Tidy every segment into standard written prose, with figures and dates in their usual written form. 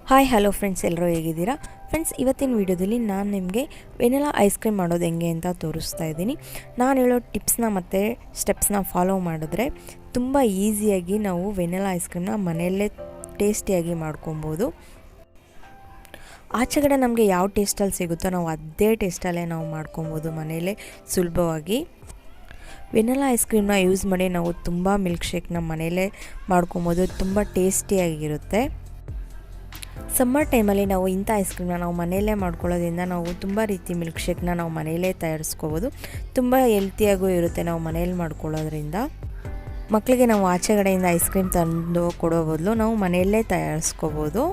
Hi hello friends, ಎಲ್ಲರೂ ಹೇಗಿದ್ದೀರಾ? Friends, ಇವತ್ತಿನ ವಿಡಿಯೋದಲ್ಲಿ ನಾನು ನಿಮಗೆ ವೆನಿಲಾ ಐಸ್ ಕ್ರೀಮ್ ಮಾಡೋದು ಹೆಂಗೆ ಅಂತ ತೋರಿಸ್ತಾ ಇದ್ದೀನಿ. ನಾನು ಹೇಳೋ ಟಿಪ್ಸ್ನ ಮತ್ತು ಸ್ಟೆಪ್ಸ್ನ ಫಾಲೋ ಮಾಡಿದ್ರೆ ತುಂಬ ಈಸಿಯಾಗಿ ನಾವು ವೆನಿಲಾ ಐಸ್ ಕ್ರೀಮ್ನ ಮನೆಯಲ್ಲೇ ಟೇಸ್ಟಿಯಾಗಿ ಮಾಡ್ಕೊಬೋದು. ಆಚೆಗಡೆ ನಮಗೆ ಯಾವ ಟೇಸ್ಟಲ್ಲಿ ಸಿಗುತ್ತೋ ನಾವು ಅದೇ ಟೇಸ್ಟಲ್ಲೇ ನಾವು ಮಾಡ್ಕೊಬೋದು ಮನೆಯಲ್ಲೇ ಸುಲಭವಾಗಿ. ವೆನಿಲಾ ಐಸ್ ಕ್ರೀಮ್ನ ಯೂಸ್ ಮಾಡಿ ನಾವು ತುಂಬ ಮಿಲ್ಕ್ ಶೇಕ್ನ ಮನೆಯಲ್ಲೇ ಮಾಡ್ಕೊಬೋದು. ತುಂಬ ಟೇಸ್ಟಿಯಾಗಿರುತ್ತೆ. ಸಮ್ಮರ್ ಟೈಮಲ್ಲಿ ನಾವು ಇಂಥ ಐಸ್ ಕ್ರೀಮ್ನ ನಾವು ಮನೆಯಲ್ಲೇ ಮಾಡ್ಕೊಳ್ಳೋದ್ರಿಂದ ನಾವು ತುಂಬ ರೀತಿ ಮಿಲ್ಕ್ ಶೇಕ್ನ ನಾವು ಮನೆಯಲ್ಲೇ ತಯಾರಿಸ್ಕೋಬೋದು. ತುಂಬ ಹೆಲ್ತಿಯಾಗೂ ಇರುತ್ತೆ ನಾವು ಮನೆಯಲ್ಲಿ ಮಾಡ್ಕೊಳ್ಳೋದ್ರಿಂದ. ಮಕ್ಕಳಿಗೆ ನಾವು ಆಚೆಗಡೆಯಿಂದ ಐಸ್ ಕ್ರೀಮ್ ತಂದು ಕೊಡೋ ಬದಲು ನಾವು ಮನೆಯಲ್ಲೇ ತಯಾರಿಸ್ಕೋಬೋದು.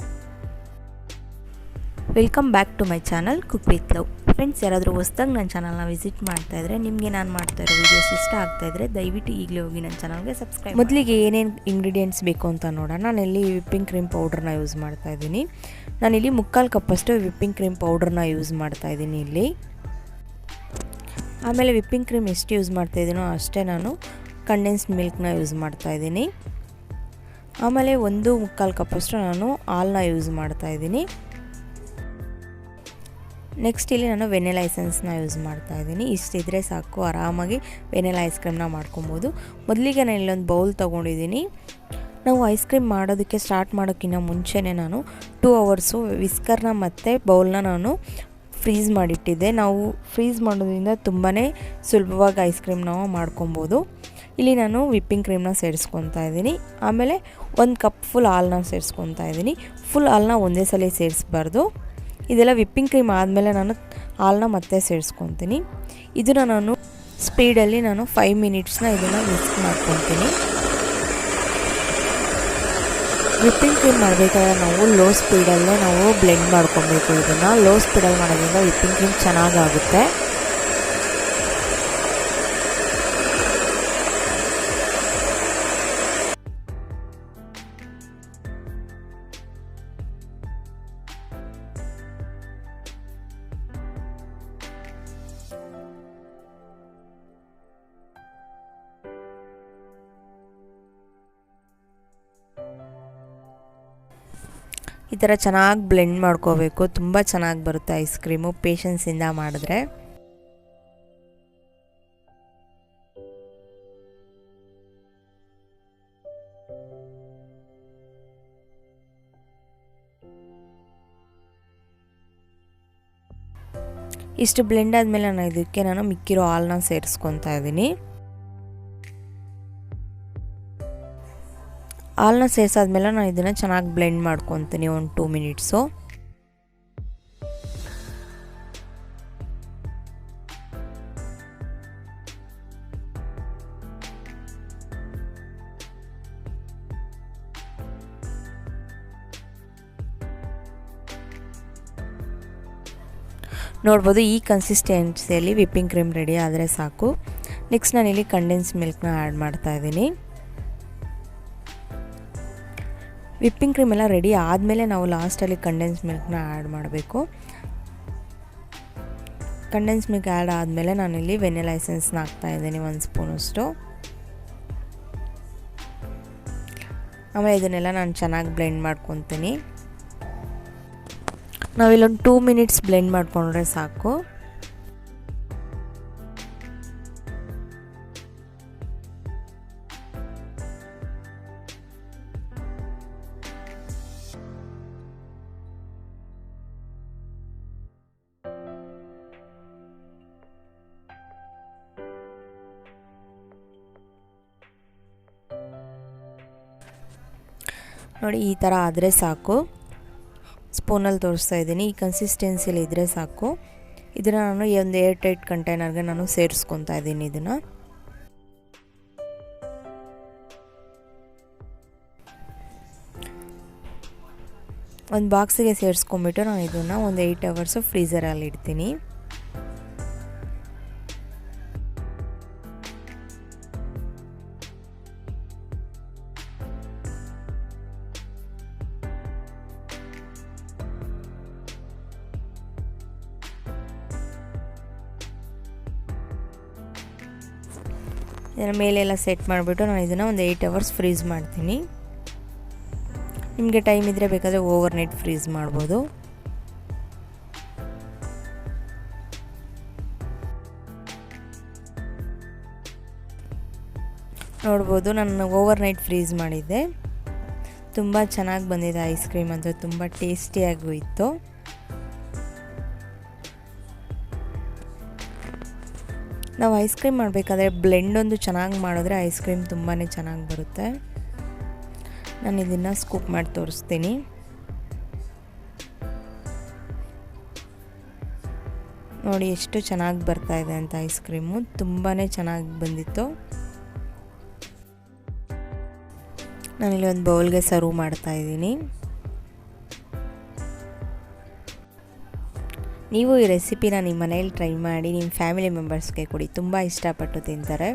Welcome back to my channel cook with love. Friends, ಯಾರಾದರೂ ಹೊಸದಾಗಿ ನನ್ನ ಚಾನಲ್ನ ವಿಸಿಟ್ ಮಾಡ್ತಾಯಿದ್ರೆ, ನಿಮಗೆ ನಾನು ಮಾಡ್ತಾ ಇರೋ ವೀಡಿಯೋಸ್ ಇಷ್ಟ ಆಗ್ತಾಯಿದ್ರೆ ದಯವಿಟ್ಟು ಈಗಲೇ ಹೋಗಿ ನನ್ನ ಚಾನಲ್ಗೆ ಸಬ್ಸ್ಕ್ರೈಬ್. ಮೊದಲಿಗೆ ಏನೇನು ಇಂಗ್ರೀಡಿಯೆಂಟ್ಸ್ ಬೇಕು ಅಂತ ನೋಡೋಣ. ನಾನಿಲ್ಲಿ ವಿಪ್ಪಿಂಗ್ ಕ್ರೀಮ್ ಪೌಡ್ರನ್ನ ಯೂಸ್ ಮಾಡ್ತಾಯಿದ್ದೀನಿ. ನಾನಿಲ್ಲಿ 3/4 ಕಪ್ಪಷ್ಟು ವಿಪ್ಪಿಂಗ್ ಕ್ರೀಮ್ ಪೌಡ್ರನ್ನ ಯೂಸ್ ಮಾಡ್ತಾಯಿದ್ದೀನಿ ಇಲ್ಲಿ. ಆಮೇಲೆ ವಿಪ್ಪಿಂಗ್ ಕ್ರೀಮ್ ಎಷ್ಟು ಯೂಸ್ ಮಾಡ್ತಾಯಿದ್ದೀನೋ ಅಷ್ಟೇ ನಾನು ಕಂಡೆನ್ಸ್ಡ್ ಮಿಲ್ಕ್ನ ಯೂಸ್ ಮಾಡ್ತಾಯಿದ್ದೀನಿ. ಆಮೇಲೆ 1/4 ಕಪ್ಪಷ್ಟು ನಾನು ಹಾಲನ್ನ ಯೂಸ್ ಮಾಡ್ತಾಯಿದ್ದೀನಿ. ನೆಕ್ಸ್ಟ್ ಇಲ್ಲಿ ನಾನು ವೆನಿಲಾ ಎಸೆನ್ಸ್ನ ಯೂಸ್ ಮಾಡ್ತಾಯಿದ್ದೀನಿ. ಇಷ್ಟಿದ್ರೆ ಸಾಕು, ಆರಾಮಾಗಿ ವೆನಿಲಾ ಐಸ್ ಕ್ರೀಮ್ನ ಮಾಡ್ಕೊಬೋದು. ಮೊದಲಿಗೆ ನಾನು ಇಲ್ಲೊಂದು ಬೌಲ್ ತೊಗೊಂಡಿದ್ದೀನಿ. ನಾವು ಐಸ್ ಕ್ರೀಮ್ ಮಾಡೋದಕ್ಕೆ ಸ್ಟಾರ್ಟ್ ಮಾಡೋಕ್ಕಿಂತ ಮುಂಚೆನೇ ನಾನು 2 ಅವರ್ಸು ವಿಸ್ಕರ್ನ ಮತ್ತು ಬೌಲ್ನ ನಾನು ಫ್ರೀಸ್ ಮಾಡಿಟ್ಟಿದ್ದೆ. ನಾವು ಫ್ರೀಸ್ ಮಾಡೋದ್ರಿಂದ ತುಂಬಾ ಸುಲಭವಾಗಿ ಐಸ್ ಕ್ರೀಮ್ ನಾವು ಮಾಡ್ಕೊಬೋದು. ಇಲ್ಲಿ ನಾನು ವಿಪ್ಪಿಂಗ್ ಕ್ರೀಮ್ನ ಸೇರಿಸ್ಕೊತಾ ಇದ್ದೀನಿ. ಆಮೇಲೆ 1 ಕಪ್ ಫುಲ್ ಹಾಲನ್ನ ಸೇರಿಸ್ಕೊತಾ ಇದ್ದೀನಿ. ಫುಲ್ ಹಾಲನ್ನ ಒಂದೇ ಸಲ ಸೇರಿಸ್ಬಾರ್ದು. ಇದೆಲ್ಲ ವಿಪ್ಪಿಂಗ್ ಕ್ರೀಮ್ ಆದಮೇಲೆ ನಾನು ಹಾಲನ್ನ ಮತ್ತೆ ಸೇರಿಸ್ಕೊತೀನಿ. ಇದನ್ನು ನಾನು ಸ್ಪೀಡಲ್ಲಿ 5 ಮಿನಿಟ್ಸ್ನ ಇದನ್ನು ಮಿಕ್ಸ್ ಮಾಡ್ಕೊತೀನಿ. ವಿಪ್ಪಿಂಗ್ ಕ್ರೀಮ್ ಮಾಡಬೇಕಾದ್ರೆ ನಾವು ಲೋ ಸ್ಪೀಡಲ್ಲೇ ನಾವು ಬ್ಲೆಂಡ್ ಮಾಡ್ಕೊಬೇಕು. ಇದನ್ನು ಲೋ ಸ್ಪೀಡಲ್ಲಿ ಮಾಡೋದ್ರಿಂದ ವಿಪ್ಪಿಂಗ್ ಕ್ರೀಮ್ ಚೆನ್ನಾಗಾಗುತ್ತೆ. ಈ ಥರ ಚೆನ್ನಾಗಿ ಬ್ಲೆಂಡ್ ಮಾಡ್ಕೋಬೇಕು. ತುಂಬ ಚೆನ್ನಾಗಿ ಬರುತ್ತೆ ಐಸ್ ಕ್ರೀಮು ಪೇಷನ್ಸಿಂದ ಮಾಡಿದ್ರೆ. ಇಷ್ಟು ಬ್ಲೆಂಡ್ ಆದಮೇಲೆ ನಾನು ಮಿಕ್ಕಿರೋ ಹಾಲನ್ನ ಸೇರಿಸ್ಕೊತಾ ಇದ್ದೀನಿ. ಹಾಲನ್ನ ಸೇರಿಸಾದ್ಮೇಲೆ ನಾನು ಇದನ್ನು ಚೆನ್ನಾಗಿ ಬ್ಲೆಂಡ್ ಮಾಡ್ಕೊತೀನಿ 1-2 ಮಿನಿಟ್ಸು. ನೋಡ್ಬೋದು, ಈ ಕನ್ಸಿಸ್ಟೆನ್ಸಿಯಲ್ಲಿ ವಿಪ್ಪಿಂಗ್ ಕ್ರೀಮ್ ರೆಡಿ ಆದರೆ ಸಾಕು. ನೆಕ್ಸ್ಟ್ ನಾನಿಲ್ಲಿ ಕಂಡೆನ್ಸ್ ಮಿಲ್ಕ್ನ ಆ್ಯಡ್ ಮಾಡ್ತಾಯಿದ್ದೀನಿ. ವಿಪ್ಪಿಂಗ್ ಕ್ರೀಮ್ ಎಲ್ಲ ರೆಡಿ ಆದಮೇಲೆ ನಾವು ಲಾಸ್ಟಲ್ಲಿ ಕಂಡೆನ್ಸ್ ಮಿಲ್ಕ್ನ ಆ್ಯಡ್ ಮಾಡಬೇಕು. ಕಂಡೆನ್ಸ್ ಮಿಲ್ಕ್ ಆ್ಯಡ್ ಆದಮೇಲೆ ನಾನಿಲ್ಲಿ ವೆನಿಲಾ ಎಸೆನ್ಸ್ನ ಹಾಕ್ತಾಯಿದ್ದೀನಿ 1 ಸ್ಪೂನಷ್ಟು. ಆಮೇಲೆ ಇದನ್ನೆಲ್ಲ ನಾನು ಚೆನ್ನಾಗಿ ಬ್ಲೆಂಡ್ ಮಾಡ್ಕೊತೀನಿ. ನಾವಿಲ್ಲೊಂದು 2 ಮಿನಿಟ್ಸ್ ಬ್ಲೆಂಡ್ ಮಾಡಿಕೊಂಡ್ರೆ ಸಾಕು. ನೋಡಿ, ಈ ಥರ ಆದರೆ ಸಾಕು. ಸ್ಪೂನಲ್ಲಿ ತೋರಿಸ್ತಾ ಇದ್ದೀನಿ. ಈ ಕನ್ಸಿಸ್ಟೆನ್ಸಿಯಲ್ಲಿ ಇದ್ದರೆ ಸಾಕು. ಇದನ್ನು ನಾನು ಒಂದು ಏರ್ ಟೈಟ್ ಕಂಟೈನರ್ಗೆ ನಾನು ಸೇರಿಸ್ಕೊತಾ ಇದ್ದೀನಿ. ಇದನ್ನು ಒಂದು ಬಾಕ್ಸಿಗೆ ಸೇರಿಸ್ಕೊಂಬಿಟ್ಟು ನಾನು ಇದನ್ನು ಒಂದು 8 ಅವರ್ಸು ಫ್ರೀಝರಲ್ಲಿ ಇಡ್ತೀನಿ. ಇದರ ಮೇಲೆಲ್ಲ ಸೆಟ್ ಮಾಡಿಬಿಟ್ಟು ನಾನು ಇದನ್ನು ಒಂದು 8 ಅವರ್ಸ್ ಫ್ರೀಸ್ ಮಾಡ್ತೀನಿ. ನಿಮಗೆ ಟೈಮ್ ಇದ್ದರೆ ಬೇಕಾದರೆ ಓವರ್ ನೈಟ್ ಫ್ರೀಸ್ ಮಾಡ್ಬೋದು. ನೋಡ್ಬೋದು ನಾನು ಓವರ್ ನೈಟ್ ಫ್ರೀಸ್ ಮಾಡಿದ್ದೆ. ತುಂಬ ಚೆನ್ನಾಗಿ ಬಂದಿದೆ ಐಸ್ ಕ್ರೀಮ್ ಅಂದರೆ, ತುಂಬ ಟೇಸ್ಟಿಯಾಗೂ ಇತ್ತು. ನಾವು ಐಸ್ ಕ್ರೀಮ್ ಮಾಡಬೇಕಾದ್ರೆ ಬ್ಲೆಂಡ್ ಒಂದು ಚೆನ್ನಾಗಿ ಮಾಡಿದ್ರೆ ಐಸ್ ಕ್ರೀಮ್ ತುಂಬಾ ಚೆನ್ನಾಗಿ ಬರುತ್ತೆ. ನಾನು ಇದನ್ನು ಸ್ಕೂಪ್ ಮಾಡಿ ತೋರಿಸ್ತೀನಿ. ನೋಡಿ ಎಷ್ಟು ಚೆನ್ನಾಗಿ ಬರ್ತಾ ಇದೆ ಅಂತ ಐಸ್ ಕ್ರೀಮು, ತುಂಬಾ ಚೆನ್ನಾಗಿ ಬಂದಿತ್ತು. ನಾನಿಲ್ಲಿ ಒಂದು ಬೌಲ್ಗೆ ಸರ್ವ್ ಮಾಡ್ತಾ ಇದ್ದೀನಿ. ನೀವು ಈ ರೆಸಿಪಿನ ನಿಮ್ಮ ಮನೇಲಿ ಟ್ರೈ ಮಾಡಿ ನಿಮ್ಮ ಫ್ಯಾಮಿಲಿ ಮೆಂಬರ್ಸ್ಗೆ ಕೊಡಿ, ತುಂಬ ಇಷ್ಟಪಟ್ಟು ತಿಂತಾರೆ.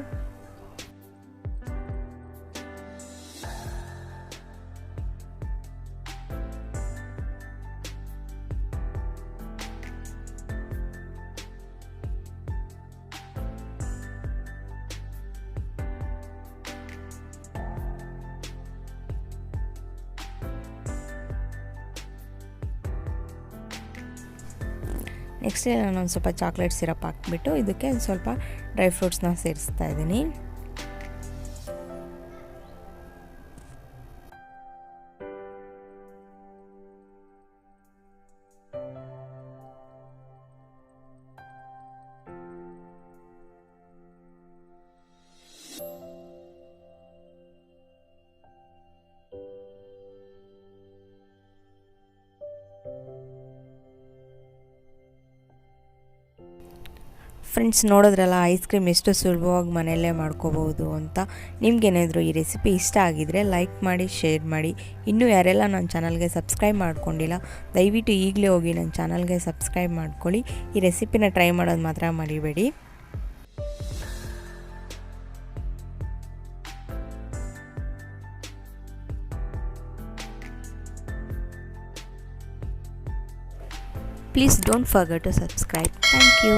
ನೆಕ್ಸ್ಟ್ ನಾನೊಂದು ಸ್ವಲ್ಪ ಚಾಕ್ಲೇಟ್ ಸಿರಪ್ ಹಾಕ್ಬಿಟ್ಟು ಇದಕ್ಕೆ ಒಂದು ಸ್ವಲ್ಪ ಡ್ರೈ ಫ್ರೂಟ್ಸ್ನ ಸೇರಿಸ್ತಾ ಇದ್ದೀನಿ. ಫ್ರೆಂಡ್ಸ್, ನೋಡಿದ್ರಲ್ಲ ಐಸ್ ಕ್ರೀಮ್ ಎಷ್ಟು ಸುಲಭವಾಗಿ ಮನೆಯಲ್ಲೇ ಮಾಡ್ಕೋಬೋದು ಅಂತ. ನಿಮ್ಗೇನಾದರೂ ಈ ರೆಸಿಪಿ ಇಷ್ಟ ಆಗಿದರೆ ಲೈಕ್ ಮಾಡಿ, ಶೇರ್ ಮಾಡಿ. ಇನ್ನೂ ಯಾರೆಲ್ಲ ನನ್ನ ಚಾನಲ್ಗೆ ಸಬ್ಸ್ಕ್ರೈಬ್ ಮಾಡ್ಕೊಂಡಿಲ್ಲ ದಯವಿಟ್ಟು ಈಗಲೇ ಹೋಗಿ ನನ್ನ ಚಾನಲ್ಗೆ ಸಬ್ಸ್ಕ್ರೈಬ್ ಮಾಡ್ಕೊಳ್ಳಿ. ಈ ರೆಸಿಪಿನ ಟ್ರೈ ಮಾಡೋದು ಮಾತ್ರ ಮರಿಬೇಡಿ. Please don't forget to subscribe. Thank you.